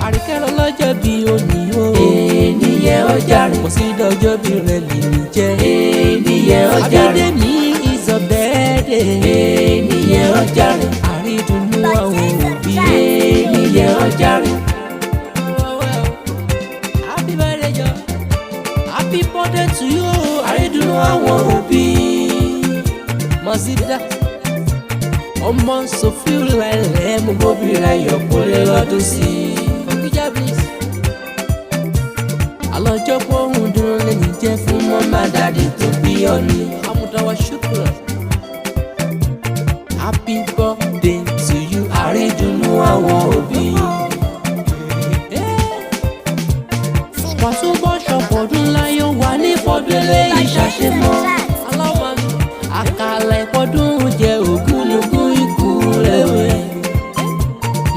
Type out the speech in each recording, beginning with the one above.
Àríkẹ́ lọ́jọ́ bí òní o. Ènìyàn ọjà rẹ̀. Mazeedah ọjọ́ bí rẹ̀ lè ní jẹ́. Ènìyàn ọjà rẹ̀. Abídèmí is a birthday. Ènìyàn ọjà rẹ̀. Àrídùnnú àwọn òbí. Ènìyàn ọjà rẹ̀. Happy birthday jọ. Happy birthday to you. Àrídùnnú àwọn òbí. Mazeedah ọmọ sọfí lẹ́lẹ́ mú bóbi rẹ̀ yọ̀ kólé lọ́dún sí i. Ògìjà please. Àlọ́jọ́ pọ́hùn dúró lẹ́ni jẹ́ fún mọ́má dáàdì tó bí ọ̀nì. Àmúdáwà ṣùkúrọ̀. Happy birthday to you. Àrídùnnú àwọn òbí. Pàṣẹ bọ́ ṣọ̀pọ̀dún láyọ̀ wà ní fọdún eléyìí ṣàṣemọ́. Aláwọ̀ mi àkàlà ìpọ́dún jẹ́ ògúnlógún ikú lẹ́wẹ̀.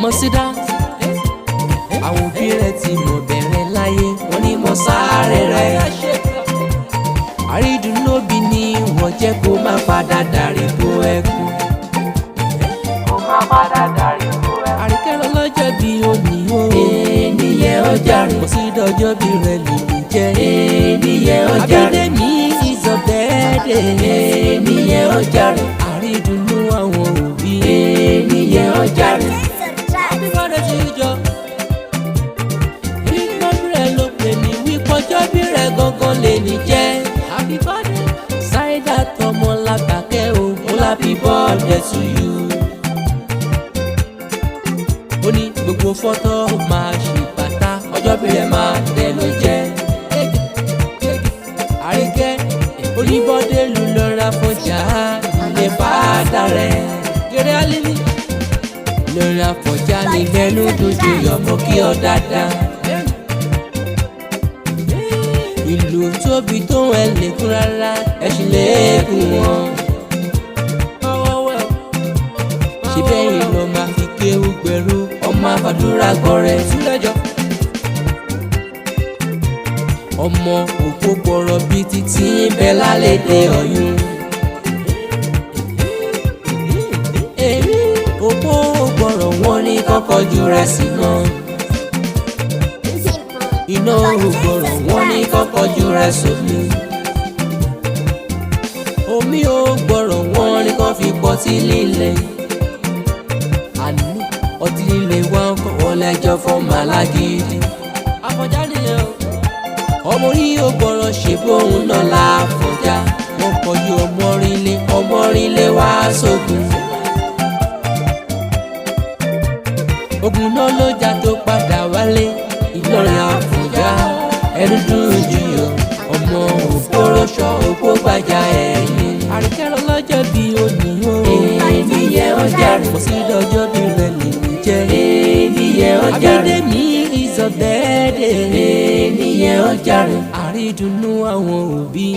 Mazeedah àwọn òbí rẹ̀ ti mọ̀ bẹ̀rẹ̀ láyé wọ́n ní mo sáré rẹ̀. Àrídùnnú òbí ni wọ́n jẹ́ kó má padà darí bó ẹkún. Kó má padà darí bó ẹkún. Àríkẹ́ lọ́jọ́ bí òní o. Ènìyàn ọjà rẹ̀. Mazeedah ọjọ́ bí rẹ̀ lè ní jẹ́. Ènìyàn ọjà rẹ̀. Abídèmí is a birthday. Ènìyàn ọjà rẹ̀. Àrídùnnú àwọn òbí. Ènìyàn ọjà rẹ̀. Happy birthday to you jọ. Ìgbà bí rẹ̀ ló pè mí wípọ́jọ́ bí rẹ̀ gangan lè ní jẹ́. Happy birthday. Mazeedah tọmọ lágbàkẹ́ o. Happy birthday to you. Ó ní gbogbo fọ́tò máa ṣe bàtà ọjọ́ bí rẹ̀ máa tẹ̀ ló jẹ́. Àríkẹ́ oníbọ́dé lù lọ́ra fọjà ilé fàdà rẹ̀. Gèrè alíní lọ́ra fọjà ní mẹ́nu dojú yọmọ kí ọ dáadáa. Ìlú tóbi tó ẹ lè kún rárá ẹṣin lẹ́ẹ̀kún wọn. Ṣé bẹ́yìn lọ máa fi kéwú gbẹ̀rú ọmọ àfàdúrà gbọ́rẹ̀ súlẹ̀jọ́. Ọmọ òpó gbọ́rọ̀ bíi títí ń bẹ lálẹ́dẹ̀ ọ̀yún. Òpó gbọ́rọ̀ wọn ní kọ́kọ́ ju rẹ̀ sí náà. Iná gbọ́rọ̀ wọn ní kọ́kọ́ ju rẹ̀ sómi. Omi ò gbọ́rọ̀ wọn ní kọ́ fi pọtí líle. Àní ọtí líle wọn kọ́ wọlé ẹjọ́ fún màlágídí. Àfọ̀njá nìyẹn o. Ọmọ orí ò gbọ́rọ̀ ṣe bóun náà láfọ̀njá. Wọ́n kọjú ọmọrinlé wá sógun. Ogun náà ló jà tó padà wálé. Ìlọrin Àfọ̀njá ẹnu dùn jùyọ̀. Ọmọ òpóròṣọ òpó gbàjà ẹ̀yìn. Àríkẹ́ lọ́jọ́ bí òní o. Ènìyàn ọjà rẹ̀. Mazeedah ọjọ́ bí rẹ̀ lè ní jẹ́. Ènìyàn ọjà rẹ̀. Abídèmí is a birthday. Ènìyàn ọjà rẹ̀. Àrídùnnú àwọn òbí.